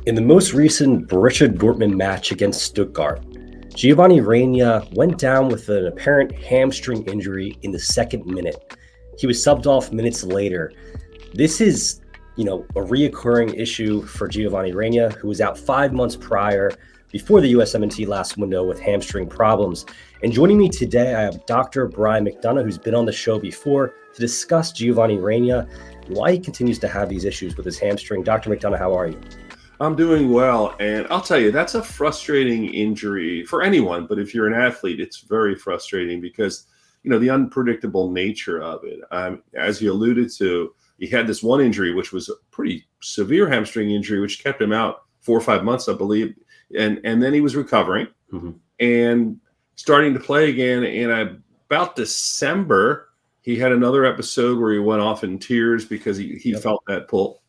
In the most recent Borussia Dortmund match against Stuttgart, Gio Reyna went down with an apparent hamstring injury in the second minute. He was subbed off minutes later. This is, a reoccurring issue for Gio Reyna, who was out 5 months prior before the USMNT last window with hamstring problems. And joining me today, I have Dr. McDonough, who's been on the show before, to discuss Gio Reyna and why he continues to have these issues with his hamstring. Dr. McDonough, how are you? I'm doing well, and I'll tell you, that's a frustrating injury for anyone, but if you're an athlete, it's very frustrating because, the unpredictable nature of it. As you alluded to, he had this one injury, which was a pretty severe hamstring injury, which kept him out 4 or 5 months, I believe, and then he was recovering and starting to play again, and about December, he had another episode where he went off in tears because he felt that pull.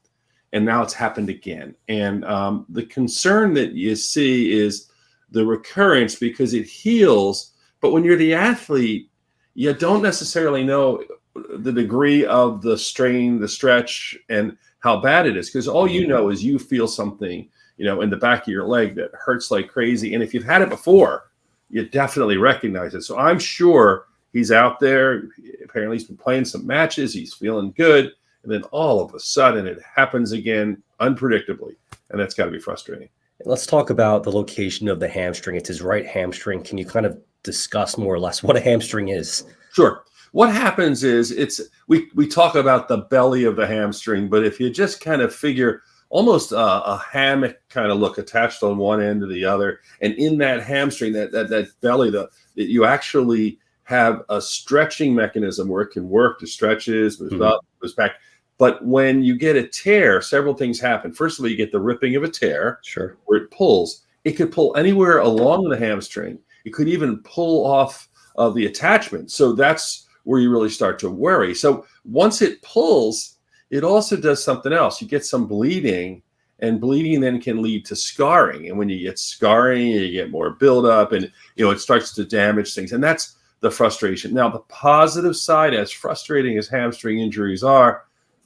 And now it's happened again. And the concern that you see is the recurrence because it heals. But when you're the athlete, you don't necessarily know the degree of the strain, the stretch, and how bad it is. Because all you know is you feel something, in the back of your leg that hurts like crazy. And if you've had it before, you definitely recognize it. So I'm sure he's out there. Apparently he's been playing some matches. He's feeling good. And then all of a sudden it happens again unpredictably. And that's got to be frustrating. Let's talk about the location of the hamstring. It's his right hamstring. Can you kind of discuss more or less what a hamstring is? Sure. What happens is we talk about the belly of the hamstring, but if you just kind of figure almost a hammock kind of look attached on one end to the other, and in that hamstring, that belly, you actually have a stretching mechanism where it can work to stretches, moves up, moves back. But when you get a tear, several things happen. First of all, you get the ripping of a tear, where it pulls. It could pull anywhere along the hamstring. It could even pull off of the attachment. So that's where you really start to worry. So once it pulls, it also does something else. You get some bleeding, and bleeding then can lead to scarring. And when you get scarring, you get more buildup, and it starts to damage things. And that's the frustration. Now, the positive side, as frustrating as hamstring injuries are,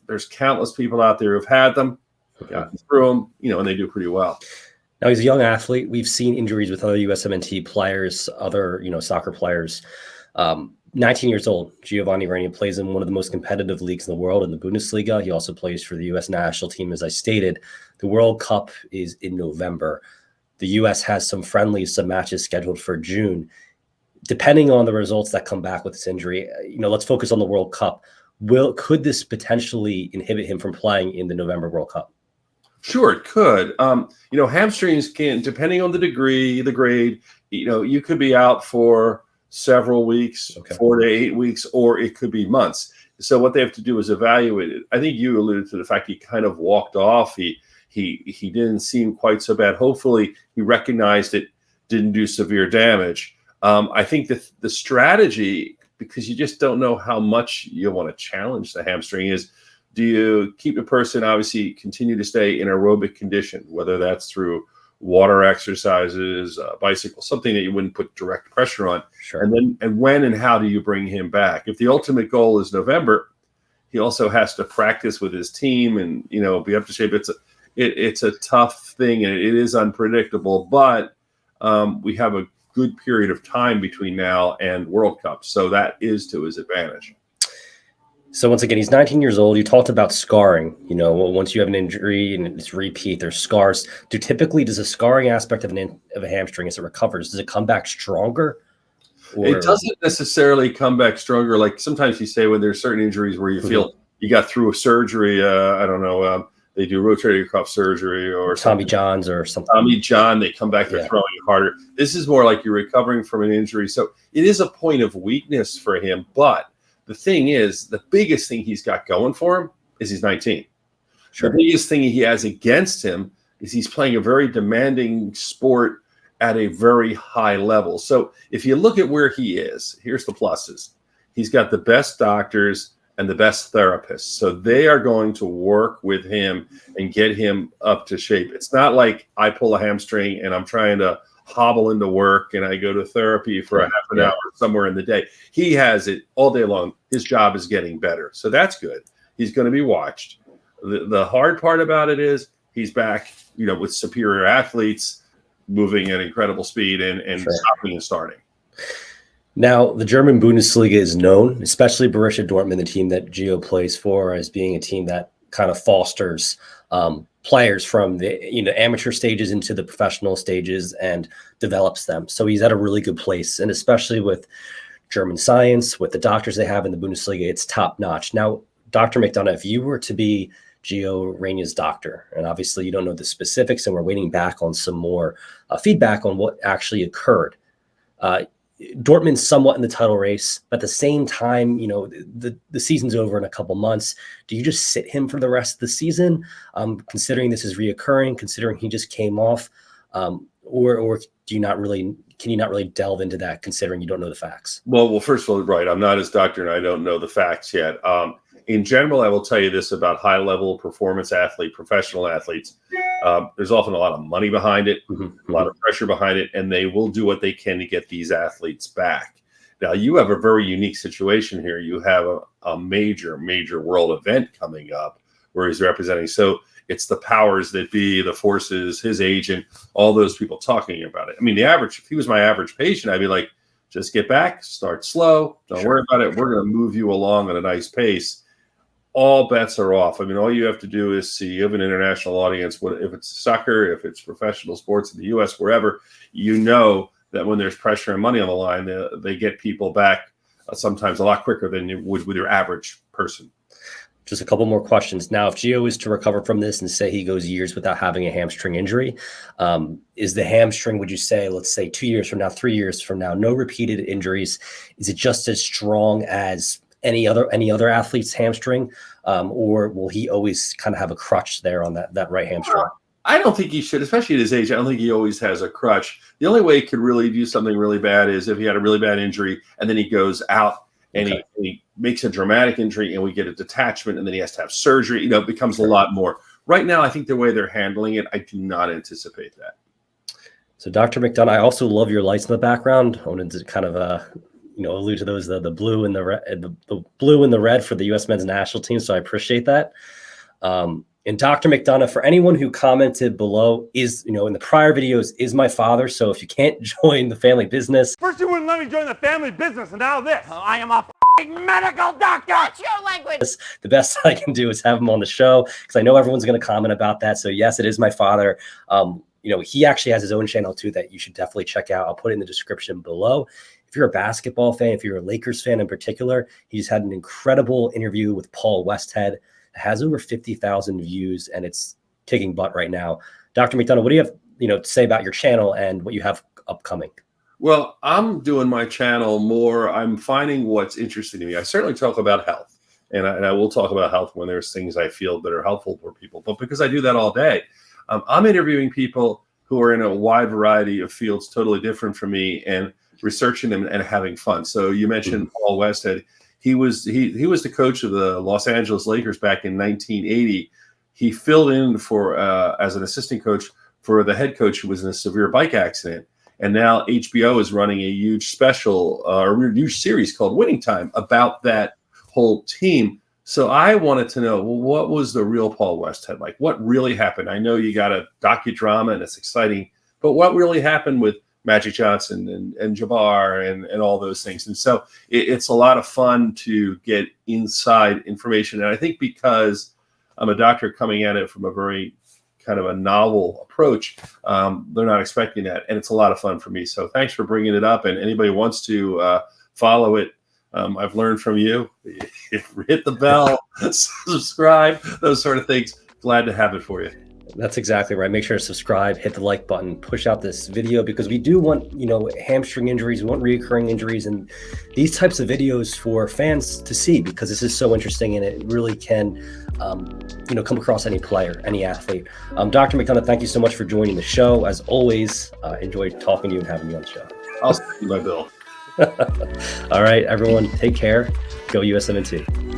there's countless people out there who've had them, gotten through them, and they do pretty well. Now, he's a young athlete. We've seen injuries with other USMNT players, other, soccer players. 19 years old, Gio Reyna plays in one of the most competitive leagues in the world, in the Bundesliga. He also plays for the U.S. national team, as I stated. The World Cup is in November. The U.S. has some friendlies, some matches scheduled for June. Depending on the results that come back with this injury, let's focus on the World Cup. Could this potentially inhibit him from playing in the November World Cup? Sure, it could. Hamstrings can, depending on the degree, the grade, you could be out for several weeks, 4 to 8 weeks, or it could be months. So what they have to do is evaluate it. I think you alluded to the fact he kind of walked off. He didn't seem quite so bad. Hopefully he recognized it didn't do severe damage. I think that the strategy, because you just don't know how much you want to challenge the hamstring, is do you keep a person, obviously continue to stay in aerobic condition, whether that's through water exercises, bicycle, something that you wouldn't put direct pressure on. And when and how do you bring him back? If the ultimate goal is November, he also has to practice with his team and, be up to shape. It's a tough thing, and it is unpredictable, but we have a good period of time between now and World Cup. So that is to his advantage. So once again, he's 19 years old. You talked about scarring. Once you have an injury and it's repeat, there's scars. Does the scarring aspect of a hamstring, as it recovers, does it come back stronger? It doesn't necessarily come back stronger. Like sometimes you say when there's certain injuries where you feel you got through a surgery, I don't know, they do rotator cuff surgery or Tommy John's or something. Tommy John, they come back, they're throwing it harder. This is more like you're recovering from an injury. So it is a point of weakness for him. But the thing is, the biggest thing he's got going for him is he's 19. The biggest thing he has against him is he's playing a very demanding sport at a very high level. So if you look at where he is, here's the pluses. He's got the best doctors and the best therapists. So they are going to work with him and get him up to shape. It's not like I pull a hamstring and I'm trying to hobble into work and I go to therapy for a half an hour somewhere in the day. He has it all day long. His job is getting better. So that's good. He's going to be watched. The hard part about it is he's back, with superior athletes moving at incredible speed and Sure. stopping and starting. Now, the German Bundesliga is known, especially Borussia Dortmund, the team that Gio plays for, as being a team that kind of fosters players from the amateur stages into the professional stages and develops them. So he's at a really good place, and especially with German science, with the doctors they have in the Bundesliga, it's top notch. Now, Dr. McDonough, if you were to be Gio Reyna's doctor, and obviously you don't know the specifics, and we're waiting back on some more feedback on what actually occurred. Dortmund's somewhat in the title race, but at the same time, the season's over in a couple months. Do you just sit him for the rest of the season, considering this is reoccurring, considering he just came off, or do you not really? Can you not really delve into that, considering you don't know the facts? Well, first of all, right, I'm not his doctor, and I don't know the facts yet. In general, I will tell you this about high-level performance professional athletes. There's often a lot of money behind it, a lot of pressure behind it, and they will do what they can to get these athletes back. Now, you have a very unique situation here. You have a major, major world event coming up where he's representing. So it's the powers that be, the forces, his agent, all those people talking about it. I mean, if he was my average patient, I'd be like, just get back, start slow, don't worry about it. We're going to move you along at a nice pace. All bets are off. I mean, all you have to do is see, you have an international audience. If it's soccer, if it's professional sports in the U.S., wherever, that when there's pressure and money on the line, they get people back sometimes a lot quicker than you would with your average person. Just a couple more questions. Now, if Gio is to recover from this and say he goes years without having a hamstring injury, is the hamstring, would you say, let's say 2 years from now, 3 years from now, no repeated injuries, is it just as strong as any other athlete's hamstring, or will he always kind of have a crutch there on that right hamstring? I don't think he should, especially at his age. I don't think he always has a crutch. The only way he could really do something really bad is if he had a really bad injury and then he goes out and he makes a dramatic injury and we get a detachment and then he has to have surgery. It becomes a lot more. Right now, I think the way they're handling it, I do not anticipate that. So, Dr. McDonough, I also love your lights in the background. I wanted to kind of allude to those, the blue and the red, the blue and the red for the U.S. men's national team. So I appreciate that. And Dr. McDonough, for anyone who commented below, is, in the prior videos, is my father. So if you can't join the family business. First you wouldn't let me join the family business, and now this. I am a medical doctor. What's your language? The best I can do is have him on the show, because I know everyone's going to comment about that. So yes, it is my father. He actually has his own channel too that you should definitely check out. I'll put it in the description below. If you're a basketball fan, if you're a Lakers fan in particular, he just had an incredible interview with Paul Westhead. It has over 50,000 views, and it's kicking butt right now. Dr. McDonough, what do you have, to say about your channel and what you have upcoming? Well, I'm doing my channel more. I'm finding what's interesting to me. I certainly talk about health, and I will talk about health when there's things I feel that are helpful for people. But because I do that all day, I'm interviewing people who are in a wide variety of fields, totally different from me, and researching them and having fun. So you mentioned Paul Westhead. He was the coach of the Los Angeles Lakers back in 1980. He filled in for as an assistant coach for the head coach who was in a severe bike accident. And now HBO is running a huge special, a huge series called Winning Time about that whole team. So I wanted to know, well, what was the real Paul Westhead like? What really happened? I know you got a docudrama and it's exciting, but what really happened with Magic Johnson and Jabbar and all those things? And so it's a lot of fun to get inside information. And I think because I'm a doctor coming at it from a very kind of a novel approach, they're not expecting that. And it's a lot of fun for me. So thanks for bringing it up. And anybody wants to follow it, I've learned from you. Hit the bell, subscribe, those sort of things. Glad to have it for you. That's exactly right. Make sure to subscribe, hit the like button, push out this video, because we do want, hamstring injuries, we want reoccurring injuries, and these types of videos for fans to see, because this is so interesting and it really can, come across any player, any athlete. Dr. McDonough, thank you so much for joining the show. As always, enjoyed talking to you and having you on the show. I'll send you my bill. All right, everyone, take care. Go USMNT.